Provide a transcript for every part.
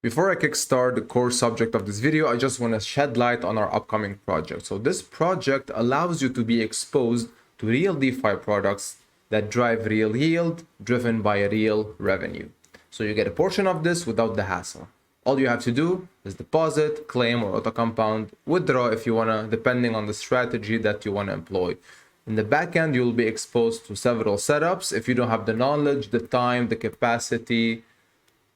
Before I kickstart the core subject of this video, I just want to shed light on our upcoming project. So this project allows you to be exposed to real DeFi products that drive real yield driven by a real revenue. So you get a portion of this without the hassle. All you have to do is deposit, claim, or auto compound, withdraw if you want to, depending on the strategy that you want to employ. In the backend, you'll be exposed to several setups. If you don't have the knowledge, the time, the capacity,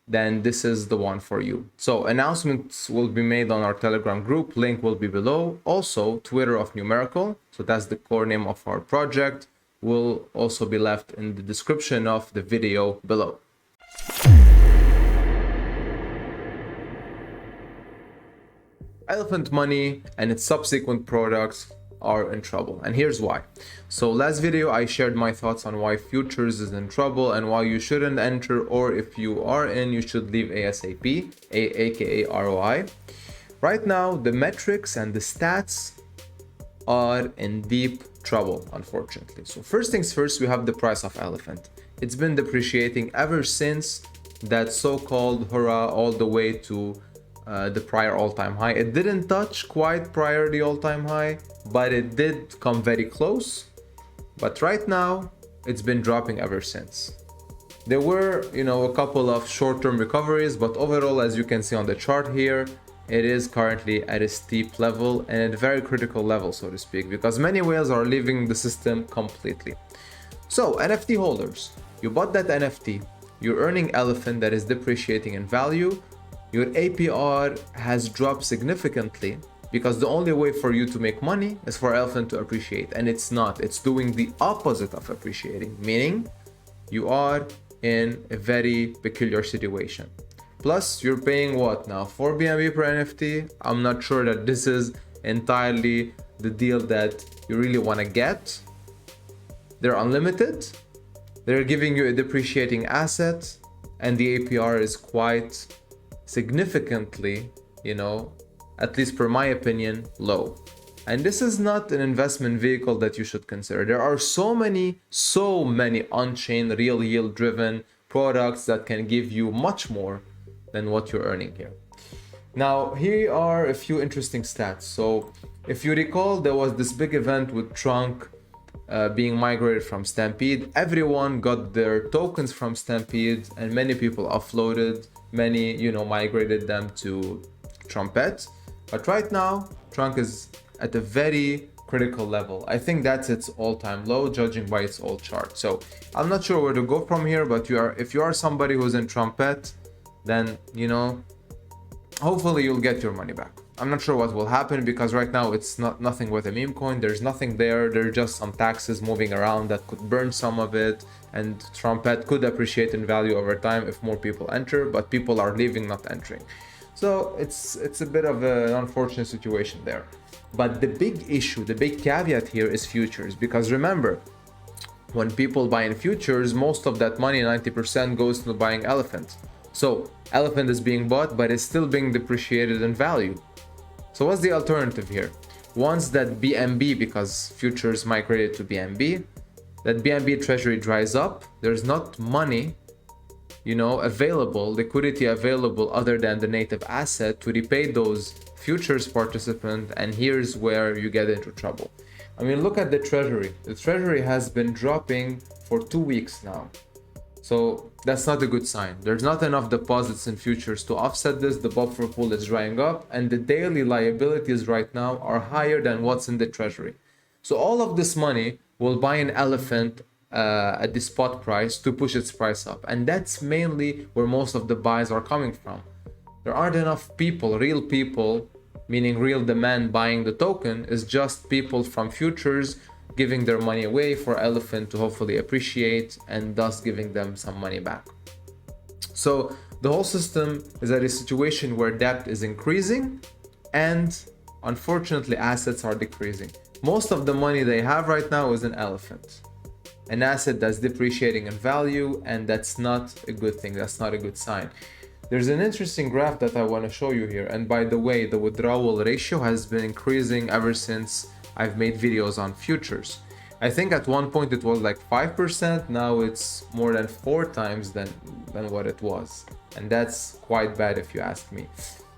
then this is the one for you. So announcements will be made on our Telegram group. Link will be below. Also, Twitter of Numerical. So that's the core name of our project. Will also be left in the description of the video below. Elephant Money and its subsequent products are in trouble, and here's why. So last video I shared my thoughts on why futures is in trouble and why you shouldn't enter, or if you are in, you should leave ASAP, aka ROI. Right now the metrics and the stats are in deep trouble, unfortunately. So first things first, we have the price of elephant. It's been depreciating ever since that so-called hurrah all the way to the prior all-time high. It didn't touch quite prior the all-time high, but it did come very close. But right now it's been dropping ever since. There were, a couple of short-term recoveries, but overall, as you can see on the chart here, it is currently at a steep level and at a very critical level, so to speak, because many whales are leaving the system completely. So NFT holders, you bought that NFT, you're earning elephant that is depreciating in value. Your APR has dropped significantly because the only way for you to make money is for elephant to appreciate, and it's not. It's doing the opposite of appreciating, meaning you are in a very peculiar situation. Plus, you're paying what now? 4 BNB per NFT? I'm not sure that this is entirely the deal that you really want to get. They're unlimited. They're giving you a depreciating asset, and the APR is quite significantly, at least per my opinion, low. And this is not an investment vehicle that you should consider. There are so many on-chain, real yield driven products that can give you much more than what you're earning here. Now, here are a few interesting stats. So if you recall, there was this big event with Trunk being migrated from Stampede. Everyone got their tokens from Stampede, and many people offloaded. Many, migrated them to Trumpet. But right now, Trunk is at a very critical level. I think that's its all-time low, judging by its old chart. So I'm not sure where to go from here, but if you are somebody who's in Trumpet, then, hopefully you'll get your money back. I'm not sure what will happen because right now it's nothing with a meme coin. There's nothing there. There are just some taxes moving around that could burn some of it, and Trumpet could appreciate in value over time if more people enter, but people are leaving, not entering. So it's a bit of an unfortunate situation there. But the big issue, the big caveat here is futures, because remember, when people buy in futures, most of that money, 90%, goes to buying elephant. So elephant is being bought, but it's still being depreciated in value. So what's the alternative here? Once that BNB, because futures migrated to BNB, that BNB treasury dries up, there's not money, available, liquidity available other than the native asset to repay those futures participants, and here's where you get into trouble. I mean, look at the treasury. The treasury has been dropping for 2 weeks now. So that's not a good sign. There's not enough deposits in futures to offset this. The buffer pool is drying up, and the daily liabilities right now are higher than what's in the treasury. So all of this money will buy an elephant at the spot price to push its price up. And that's mainly where most of the buys are coming from. There aren't enough people, real people, meaning real demand buying the token. Is just people from futures giving their money away for elephant to hopefully appreciate, and thus giving them some money back. So the whole system is at a situation where debt is increasing and unfortunately assets are decreasing. Most of the money they have right now is an elephant, an asset that's depreciating in value, and that's not a good thing. That's not a good sign. There's an interesting graph that I want to show you here. And by the way, the withdrawal ratio has been increasing ever since I've made videos on futures. I think at one point it was like 5%. Now it's more than 4 times than what it was. and that's quite bad if you ask me.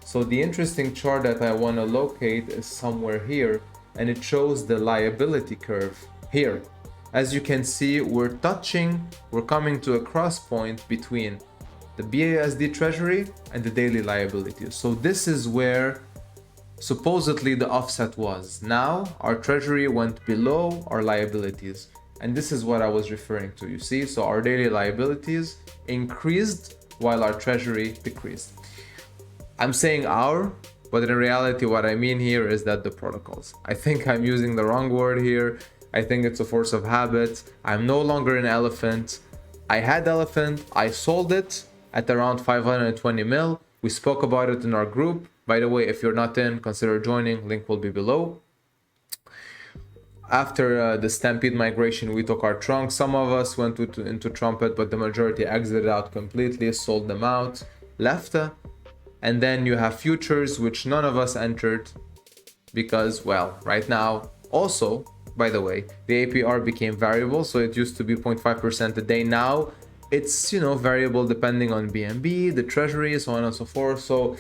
So the interesting chart that I want to locate is somewhere here, and it shows the liability curve here. As you can see, we're coming to a cross point between the BASD treasury and the daily liabilities. So this is where supposedly the offset was. Now our treasury went below our liabilities, and this is what I was referring to, you see. So our daily liabilities increased while our treasury decreased. I'm saying our, but in reality what I mean here is that the protocols. I think I'm using the wrong word here. I think it's a force of habit. I'm no longer an elephant. I had elephant, I sold it at around 520 mil. We spoke about it in our group. By the way, if you're not in, consider joining, link will be below. After the Stampede migration, we took our trunk. Some of us went into Trumpet, but the majority exited out completely, sold them out, left. And then you have futures, which none of us entered because, well, right now, also, by the way, the APR became variable. So it used to be 0.5% a day. Now it's, variable depending on BNB, the treasury, so on and so forth. So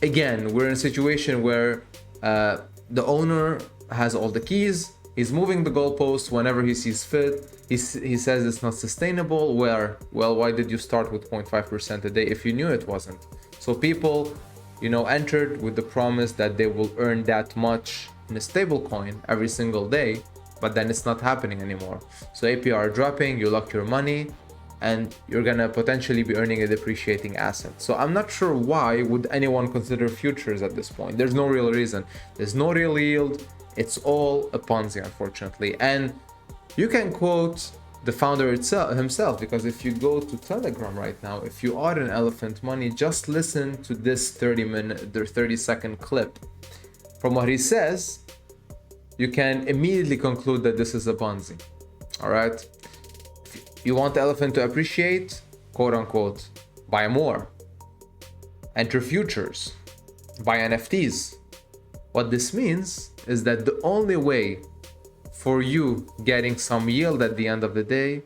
again, we're in a situation where the owner has all the keys. He's moving the goalposts whenever he sees fit. He says it's not sustainable. Well, why did you start with 0.5% a day if you knew it wasn't? So people, entered with the promise that they will earn that much in a stable coin every single day, but then it's not happening anymore. So APR dropping, you lock your money, and you're gonna potentially be earning a depreciating asset. So I'm not sure why would anyone consider futures at this point. There's no real reason. There's no real yield. It's all a Ponzi, unfortunately. And you can quote the founder himself, because if you go to Telegram right now, if you are an Elephant Money, just listen to this 30-second clip. From what he says, you can immediately conclude that this is a Ponzi. All right. You want the elephant to appreciate, quote unquote, buy more, enter futures, buy NFTs. What this means is that the only way for you getting some yield at the end of the day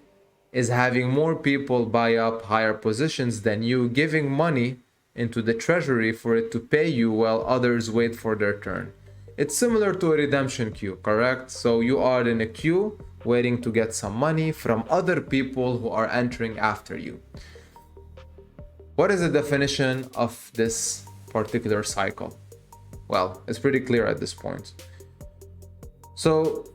is having more people buy up higher positions than you, giving money into the treasury for it to pay you while others wait for their turn. It's similar to a redemption queue, correct? So you are in a queue waiting to get some money from other people who are entering after you. What is the definition of this particular cycle? Well, it's pretty clear at this point. So,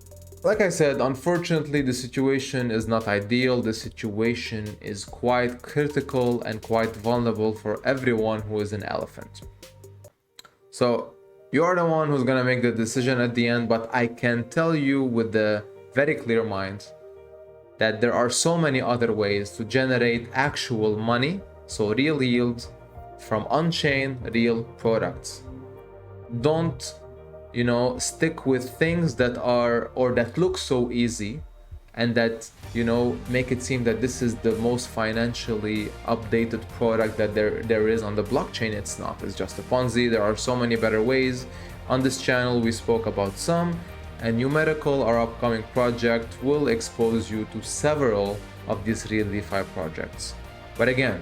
like I said, unfortunately, the situation is not ideal. The situation is quite critical and quite vulnerable for everyone who is an elephant. So, you are the one who's gonna make the decision at the end, but I can tell you with the very clear mind that there are so many other ways to generate actual money, so real yield from on-chain real products. Don't, stick with things that are or that look so easy and that, make it seem that this is the most financially updated product that there is on the blockchain. It's not. It's just a Ponzi. There are so many better ways. On this channel, we spoke about some, and Numerical, our upcoming project, will expose you to several of these Real DeFi projects. But again,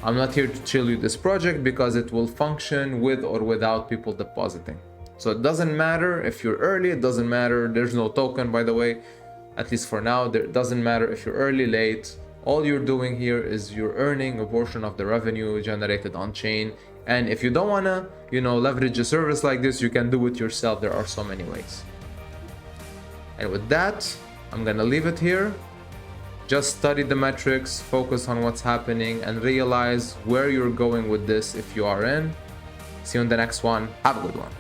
I'm not here to show you this project because it will function with or without people depositing. So it doesn't matter if you're early, it doesn't matter. There's no token, by the way, at least for now. It doesn't matter if you're early, late. All you're doing here is you're earning a portion of the revenue generated on chain. And if you don't wanna, leverage a service like this, you can do it yourself. There are so many ways. And with that, I'm gonna leave it here. Just study the metrics, focus on what's happening, and realize where you're going with this if you are in. See you in the next one. Have a good one.